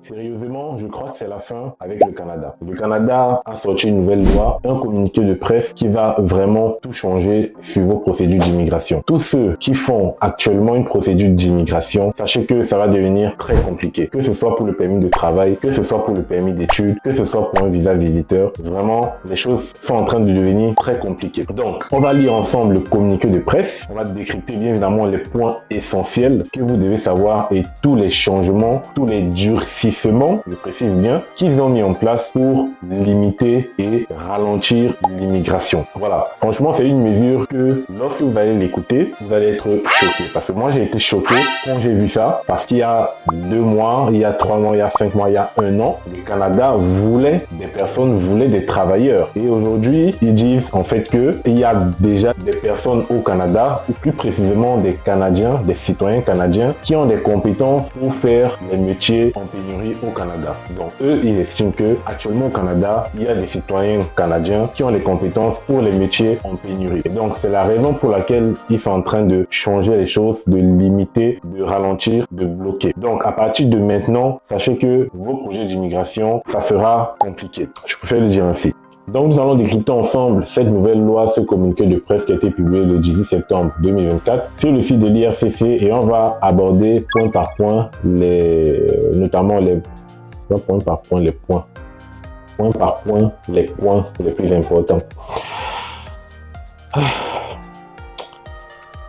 Sérieusement, je crois que c'est la fin avec le Canada. Le Canada a sorti une nouvelle loi, un communiqué de presse qui va vraiment tout changer sur vos procédures d'immigration. Tous ceux qui font actuellement une procédure d'immigration, sachez que ça va devenir très compliqué. Que ce soit pour le permis de travail, que ce soit pour le permis d'études, que ce soit pour un visa visiteur, vraiment, les choses sont en train de devenir très compliquées. Donc, on va lire ensemble le communiqué de presse. On va décrypter bien évidemment les points essentiels que vous devez savoir et tous les changements, tous les durcissements, je précise bien, qu'ils ont mis en place pour limiter et ralentir l'immigration. Voilà. Franchement, c'est une mesure que lorsque vous allez l'écouter, vous allez être choqué. Parce que moi, j'ai été choqué quand j'ai vu ça. Parce qu'il y a 2 mois, il y a 3 mois, il y a 5 mois, il y a 1 an, le Canada voulait des personnes, voulait des travailleurs. Et aujourd'hui, ils disent en fait que il y a déjà des personnes au Canada, ou plus précisément des Canadiens, des citoyens canadiens, qui ont des compétences pour faire les métiers en pénurie au Canada. Donc eux, ils estiment que actuellement au Canada, il y a des citoyens canadiens qui ont les compétences pour les métiers en pénurie. Et donc c'est la raison pour laquelle ils sont en train de changer les choses, de limiter, de ralentir, de bloquer. Donc à partir de maintenant, sachez que vos projets d'immigration, ça sera compliqué. Je préfère le dire ainsi. Donc nous allons décrypter ensemble cette nouvelle loi, ce communiqué de presse qui a été publié le 18 septembre 2024 sur le site de l'IRCC et on va aborder point par point notamment les points les plus importants.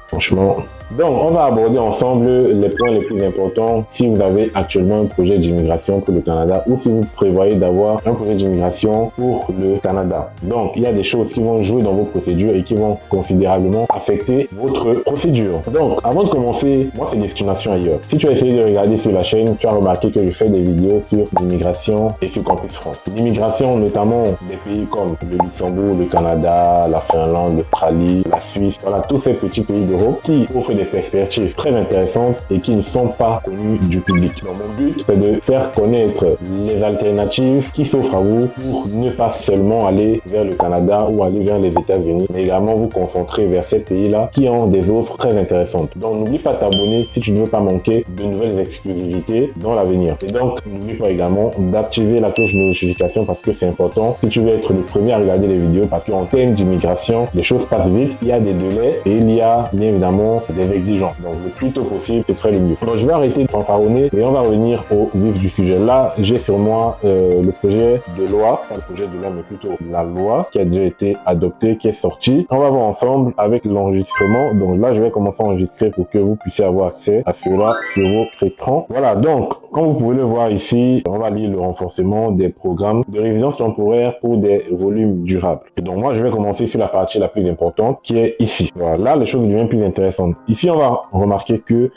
Franchement. Donc, on va aborder ensemble les points les plus importants si vous avez actuellement un projet d'immigration pour le Canada ou si vous prévoyez d'avoir un projet d'immigration pour le Canada. Donc, il y a des choses qui vont jouer dans vos procédures et qui vont considérablement affecter votre procédure. Donc, avant de commencer, moi, c'est Destination Ailleurs. Si tu as essayé de regarder sur la chaîne, tu as remarqué que je fais des vidéos sur l'immigration et sur Campus France. L'immigration, notamment des pays comme le Luxembourg, le Canada, la Finlande, l'Australie, la Suisse, voilà, tous ces petits pays d'Europe qui offrent des perspectives très intéressantes et qui ne sont pas connues du public. Donc, mon but, c'est de faire connaître les alternatives qui s'offrent à vous pour ne pas seulement aller vers le Canada ou aller vers les États-Unis, mais également vous concentrer vers ces pays-là qui ont des offres très intéressantes. Donc, n'oublie pas de t'abonner si tu ne veux pas manquer de nouvelles exclusivités dans l'avenir. Et donc, n'oublie pas également d'activer la cloche de notification parce que c'est important si tu veux être le premier à regarder les vidéos parce qu'en termes d'immigration, les choses passent vite, il y a des délais et il y a bien évidemment des exigeants. Donc le plus tôt possible, ce serait le mieux. Donc je vais arrêter de fanfaronner et on va revenir au vif du sujet. Là, j'ai sur moi le projet de loi, pas le projet de loi, mais plutôt la loi qui a déjà été adoptée, qui est sortie. On va voir ensemble avec l'enregistrement. Donc là, je vais commencer à enregistrer pour que vous puissiez avoir accès à cela sur votre écran. Voilà, donc comme vous pouvez le voir ici, on va lire le renforcement des programmes de résidence temporaire pour des volumes durables. Et donc moi, je vais commencer sur la partie la plus importante qui est ici. Voilà, là, les choses deviennent plus intéressantes. Ici, on va remarquer que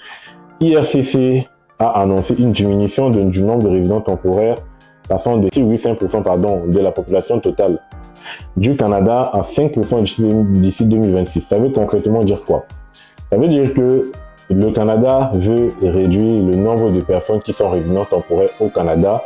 IRCC a annoncé une diminution du nombre de résidents temporaires passant de 6,5% de la population totale du Canada à 5% d'ici 2026. Ça veut concrètement dire quoi? Ça veut dire que le Canada veut réduire le nombre de personnes qui sont résidents temporaires au Canada,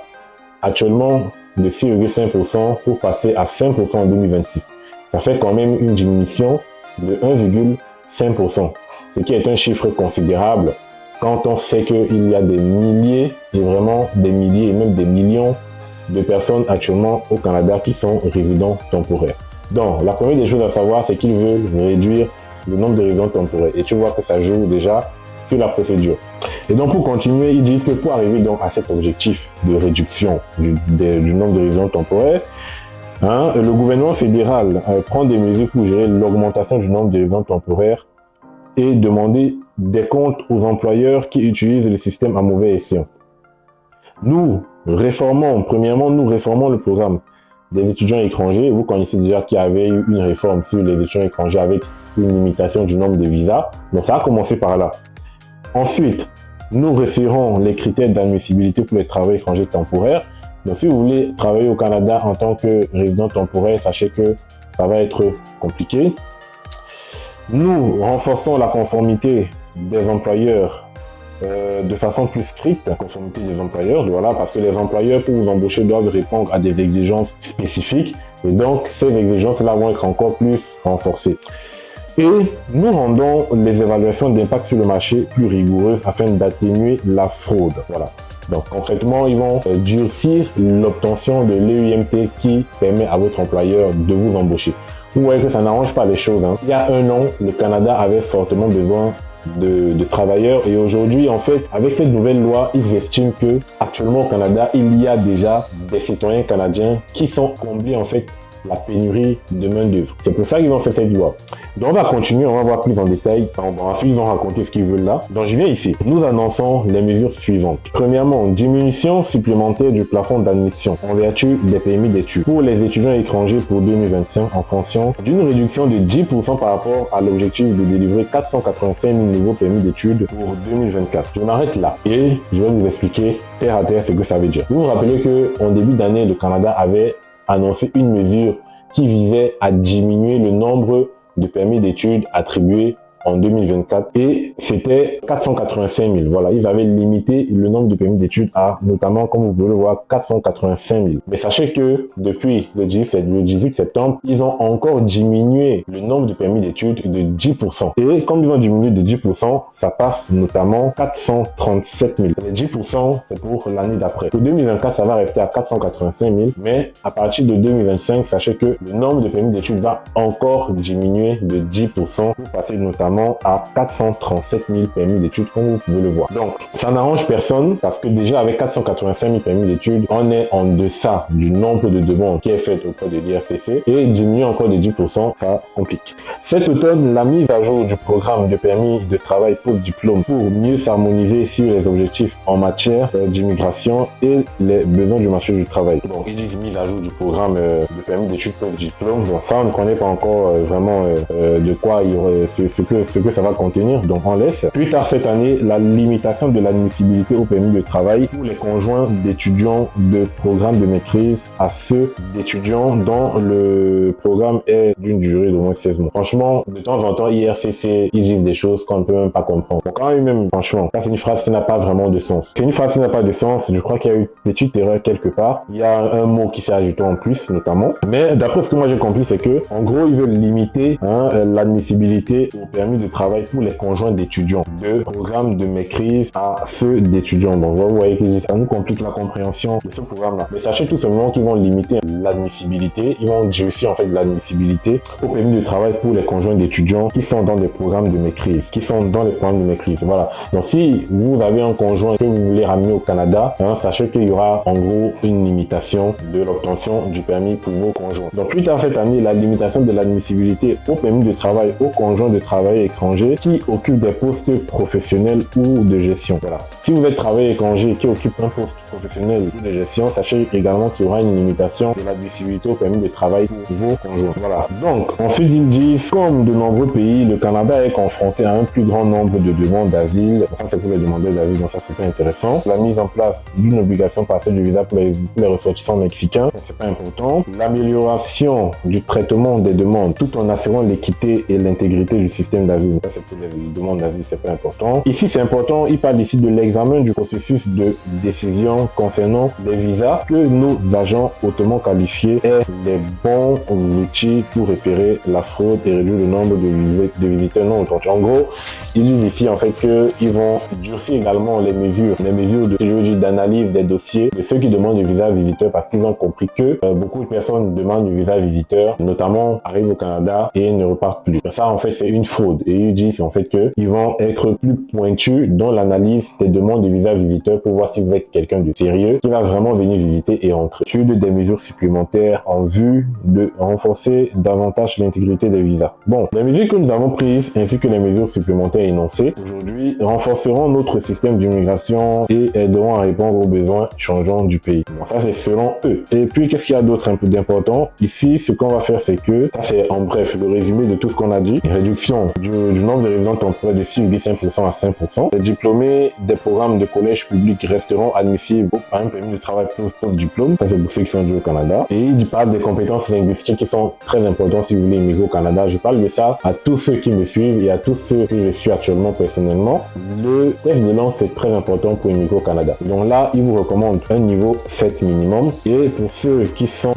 actuellement de 6,5% pour passer à 5% en 2026. Ça fait quand même une diminution de 1,5%, ce qui est un chiffre considérable quand on sait qu'il y a des milliers, et vraiment des milliers et même des millions de personnes actuellement au Canada qui sont résidents temporaires. Donc, la première des choses à savoir, c'est qu'ils veulent réduire le nombre de résidents temporaires. Et tu vois que ça joue déjà sur la procédure. Et donc, pour continuer, ils disent que pour arriver donc à cet objectif de réduction du nombre de résidents temporaires, le gouvernement fédéral prend des mesures pour gérer l'augmentation du nombre de résidents temporaires et demander des comptes aux employeurs qui utilisent le système à mauvais escient. Nous réformons le programme des étudiants étrangers. Vous connaissez déjà qu'il y avait eu une réforme sur les étudiants étrangers avec une limitation du nombre de visas. Donc ça a commencé par là. Ensuite, nous resserrons les critères d'admissibilité pour les travailleurs étrangers temporaires. Donc si vous voulez travailler au Canada en tant que résident temporaire, sachez que ça va être compliqué. Nous renforçons la conformité des employeurs de façon plus stricte, la conformité des employeurs, voilà, parce que les employeurs, pour vous embaucher, doivent répondre à des exigences spécifiques, et donc ces exigences-là vont être encore plus renforcées. Et nous rendons les évaluations d'impact sur le marché plus rigoureuses afin d'atténuer la fraude. Voilà. Donc concrètement, ils vont durcir l'obtention de l'EUMT qui permet à votre employeur de vous embaucher. Vous voyez que ça n'arrange pas les choses. Il y a un an, le Canada avait fortement besoin de travailleurs et aujourd'hui, en fait, avec cette nouvelle loi, ils estiment que actuellement au Canada, il y a déjà des citoyens canadiens qui sont comblés en fait la pénurie de main-d'œuvre. C'est pour ça qu'ils ont fait cette loi. Donc on va continuer, on va voir plus en détail. Ensuite, ils vont raconter ce qu'ils veulent là. Donc je viens ici. Nous annonçons les mesures suivantes. Premièrement, diminution supplémentaire du plafond d'admission en vertu des permis d'études pour les étudiants étrangers pour 2025 en fonction d'une réduction de 10% par rapport à l'objectif de délivrer 485 000 nouveaux permis d'études pour 2024. Je m'arrête là et je vais vous expliquer terre à terre ce que ça veut dire. Vous vous rappelez qu'en début d'année, le Canada avait annoncé une mesure qui visait à diminuer le nombre de permis d'études attribués en 2024 et c'était 485 000. Voilà, ils avaient limité le nombre de permis d'études à notamment, comme vous pouvez le voir, 485 000. Mais sachez que depuis le 18 septembre, ils ont encore diminué le nombre de permis d'études de 10%. Et comme ils ont diminué de 10%, ça passe notamment 437 000. Les 10%, c'est pour l'année d'après. Pour 2024, ça va rester à 485 000. Mais à partir de 2025, sachez que le nombre de permis d'études va encore diminuer de 10% pour passer notamment à 437 000 permis d'études, comme vous pouvez le voir. Donc, ça n'arrange personne parce que déjà avec 485 000 permis d'études, on est en deçà du nombre de demandes qui est fait auprès de l'IRCC et diminuer encore de 10%, ça complique. Cet automne, la mise à jour du programme de permis de travail post-diplôme pour mieux s'harmoniser sur les objectifs en matière d'immigration et les besoins du marché du travail. Donc, ils disent mise à jour du programme de permis d'études post-diplôme. Donc, ça, on ne connaît pas encore vraiment de quoi il y aurait ce que ça va contenir, donc on laisse. Plus tard cette année, la limitation de l'admissibilité au permis de travail pour les conjoints d'étudiants de programme de maîtrise à ceux d'étudiants dont le programme est d'une durée d'au moins 16 mois. Franchement, de temps en temps, IRCC, ils disent des choses qu'on ne peut même pas comprendre. Donc quand même, franchement, ça c'est une phrase qui n'a pas vraiment de sens. C'est une phrase qui n'a pas de sens, je crois qu'il y a eu une petite erreur quelque part. Il y a un mot qui s'est ajouté en plus, notamment. Mais d'après ce que moi j'ai compris, c'est que, en gros, ils veulent limiter l'admissibilité au permis de travail pour les conjoints d'étudiants de programme de maîtrise à ceux d'étudiants. Donc vous voyez que ça nous complique la compréhension de ce programme-là. Mais sachez tout simplement qu'ils vont limiter l'admissibilité, ils vont durcir en fait l'admissibilité au permis de travail pour les conjoints d'étudiants qui sont dans des programmes de maîtrise, Voilà. Donc si vous avez un conjoint que vous voulez ramener au Canada, sachez qu'il y aura en gros une limitation de l'obtention du permis pour vos conjoints. Donc plus tard cette année, la limitation de l'admissibilité au permis de travail aux conjoints de travail étrangers qui occupent des postes professionnels ou de gestion. Voilà. Si vous êtes travailleur étranger qui occupe un poste professionnel ou de gestion, sachez également qu'il y aura une limitation de l'admissibilité au permis de travail pour vos conjoints. Voilà. Donc, ensuite, ils disent, comme de nombreux pays, le Canada est confronté à un plus grand nombre de demandes d'asile. Ça, c'est pour les demandeurs d'asile, donc ça, c'est pas intéressant. La mise en place d'une obligation partielle de visa pour les ressortissants mexicains, c'est pas important. L'amélioration du traitement des demandes tout en assurant l'équité et l'intégrité du système d'asile. Ça, c'est pour les demandes d'asile, c'est pas important. Ici, c'est important, il parle ici de l'examen du processus de décision concernant les visas, que nos agents hautement qualifiés aient les bons outils pour repérer la fraude et réduire le nombre de visiteurs non authentiques. En gros, il dit ici en fait qu'ils vont durcir également les mesures d'analyse des dossiers de ceux qui demandent du visa visiteur parce qu'ils ont compris que beaucoup de personnes demandent du visa visiteur, notamment arrivent au Canada et ne repartent plus. Ça en fait c'est une fraude et ils disent en fait qu'ils vont être plus pointus dans l'analyse des demandes de visa visiteur pour voir si vous êtes quelqu'un de sérieux qui va vraiment venir visiter et entrer. Étude des mesures supplémentaires en vue de renforcer davantage l'intégrité des visas. Bon, les mesures que nous avons prises ainsi que les mesures supplémentaires énoncées aujourd'hui renforceront notre système d'immigration et aideront à répondre aux besoins changeants du pays. Bon, ça c'est selon eux. Et puis qu'est-ce qu'il y a d'autre un peu d'important? Ici, ce qu'on va faire c'est que, ça c'est en bref le résumé de tout ce qu'on a dit, réduction du nombre de résidents temporaires de 6,5% à 5%. Les diplômés des programmes de collège public resteront admissibles à un permis de travail post-diplôme. Ça, c'est pour ceux qui sont dus au Canada. Et il parle des compétences linguistiques qui sont très importantes si vous voulez immigrer au Canada. Je parle de ça à tous ceux qui me suivent et à tous ceux que je suis actuellement personnellement. Le test de langue, c'est très important pour immigrer au Canada. Donc là, il vous recommande un niveau 7 minimum. Et pour ceux qui sont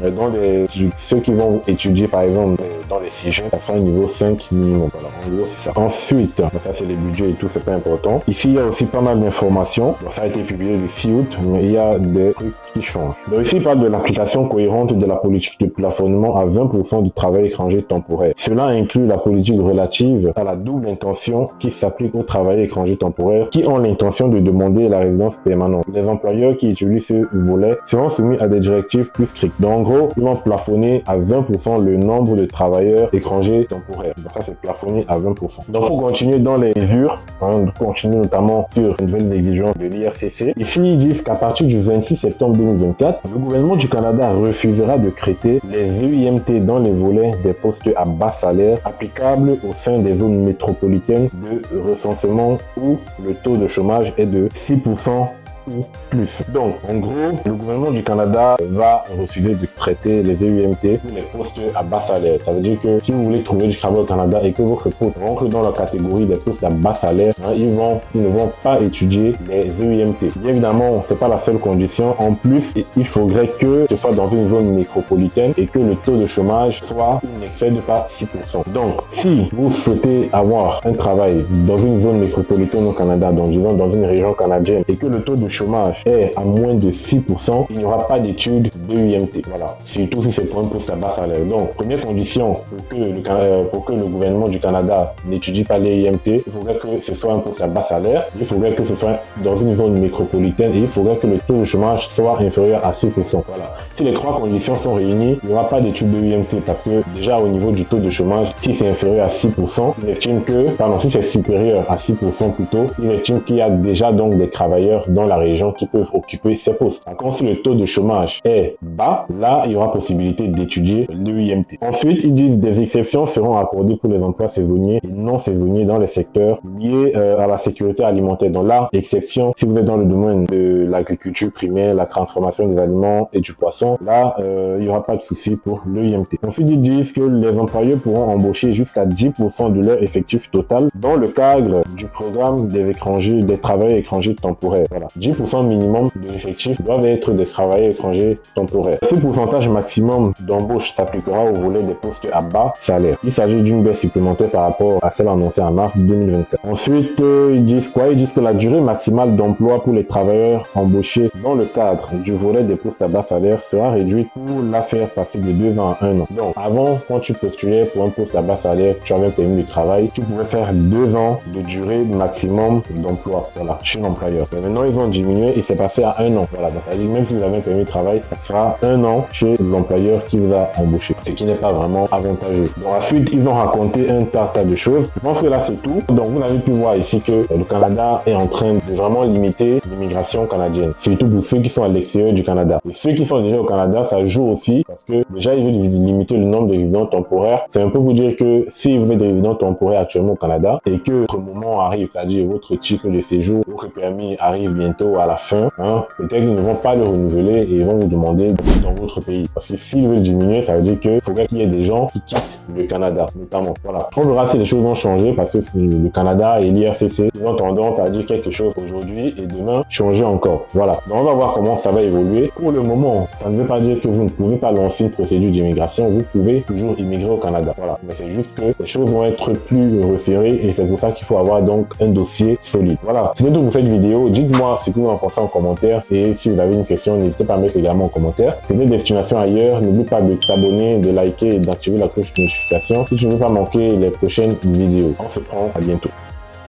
ceux qui vont étudier, par exemple, dans les 6 jeunes, ça sera un niveau 5 minimum. Voilà, en gros, c'est ça. Ensuite, ça c'est les budgets et tout, c'est pas important. Ici, il y a aussi pas mal d'informations. Bon, ça a été publié le 6 août, mais il y a des trucs qui changent. Donc ici, il parle de l'application cohérente de la politique de plafonnement à 20% du travail étranger temporaire. Cela inclut la politique relative à la double intention qui s'applique aux travailleurs étrangers temporaires qui ont l'intention de demander la résidence permanente. Les employeurs qui utilisent ce volet seront soumis à des directives plus strictes. Donc en gros, ils vont plafonner à 20% le nombre de travailleurs étrangers temporaires. Donc ça, c'est plafonné à 20%. Donc pour continuer dans les mesures, pour continuer notamment sur les nouvelles exigences de l'IRCC, ici ils disent qu'à partir du 26 septembre 2024, le gouvernement du Canada refusera de traiter les EIMT dans les volets des postes à bas salaire applicables au sein des zones métropolitaines de recensement où le taux de chômage est de 6% ou plus. Donc, en gros, le gouvernement du Canada va refuser de traiter les EUMT ou les postes à bas salaire. Ça veut dire que si vous voulez trouver du travail au Canada et que votre poste rentre dans la catégorie des postes à bas salaire, ils ne vont pas étudier les EUMT. Bien évidemment, c'est pas la seule condition. En plus, il faudrait que ce soit dans une zone métropolitaine et que le taux de chômage soit n'excède pas 6%. Donc, si vous souhaitez avoir un travail dans une zone métropolitaine au Canada, donc disons dans une région canadienne, et que le taux de chômage est à moins de 6%, il n'y aura pas d'études de UMT. Voilà. Surtout si c'est pour un poste à bas salaire. Donc, première condition pour que le gouvernement du Canada n'étudie pas les UMT, il faudrait que ce soit un poste à bas salaire, il faudrait que ce soit dans une zone métropolitaine et il faudrait que le taux de chômage soit inférieur à 6%. Voilà. Si les trois conditions sont réunies, il n'y aura pas d'études de UMT parce que déjà au niveau du taux de chômage, si c'est inférieur à 6%, il estime que, pardon, si c'est supérieur à 6% plutôt, il estime qu'il y a déjà donc des travailleurs dans la région qui peuvent occuper ces postes. Par contre, si le taux de chômage est bas, là, il y aura possibilité d'étudier l'EIMT. Ensuite, ils disent des exceptions seront accordées pour les emplois saisonniers et non saisonniers dans les secteurs liés à la sécurité alimentaire. Donc là, exception, si vous êtes dans le domaine de l'agriculture primaire, la transformation des aliments et du poisson, là, il n'y aura pas de souci pour l'EIMT. Ensuite, ils disent que les employeurs pourront embaucher jusqu'à 10% de leur effectif total dans le cadre du programme des travailleurs étrangers temporaires. Voilà. 10% minimum de l'effectif doivent être des travailleurs étrangers temporaires. Ce pourcentage maximum d'embauche s'appliquera au volet des postes à bas salaire. Il s'agit d'une baisse supplémentaire par rapport à celle annoncée en mars 2024. Ensuite, ils disent quoi? Ils disent que la durée maximale d'emploi pour les travailleurs embauchés dans le cadre du volet des postes à bas salaire sera réduite pour la faire passer de 2 ans à 1 an. Donc, avant, quand tu postulais pour un poste à bas salaire, tu avais un permis de travail, tu pouvais faire 2 ans de durée maximum d'emploi, voilà, chez l'employeur. Mais maintenant, ils ont diminué et c'est passé à 1 an. Voilà, donc ça veut dire que même si vous avez un permis de travail, ça sera 1 an chez l'employeur qui vous a embauché, ce qui n'est pas vraiment avantageux. Donc ensuite, ils ont raconté un tas de choses. Je pense que là, c'est tout. Donc vous avez pu voir ici que le Canada est en train de vraiment limiter l'immigration canadienne, surtout pour ceux qui sont à l'extérieur du Canada. Et ceux qui sont déjà au Canada, ça joue aussi parce que déjà, ils veulent limiter le nombre de résidents temporaires. C'est un peu pour dire que si vous êtes des résidents temporaires actuellement au Canada et que votre moment arrive, c'est-à-dire votre titre de séjour, votre permis arrive bientôt à la fin, peut-être qu'ils ne vont pas le renouveler et ils vont vous demander dans votre pays. Parce que s'ils veulent diminuer, ça veut dire qu'il faudrait qu'il y ait des gens qui quittent le Canada, notamment. Voilà. On verra si les choses vont changer parce que le Canada et l'IRCC, ils ont tendance à dire quelque chose aujourd'hui et demain changer encore. Voilà. Donc on va voir comment ça va évoluer. Pour le moment, ça ne veut pas dire que vous ne pouvez pas lancer une procédure d'immigration. Vous pouvez toujours immigrer au Canada. Voilà. Mais c'est juste que les choses vont être plus resserrées et c'est pour ça qu'il faut avoir donc un dossier solide. Voilà. C'est tout pour cette vidéo. Dites-moi ce que vous en pensez en commentaire et si vous avez une question, n'hésitez pas à mettre également en commentaire. C'est des destinations ailleurs. N'oublie pas de t'abonner, de liker et d'activer la cloche de notification si tu ne veux pas manquer les prochaines vidéos. On se prend à bientôt.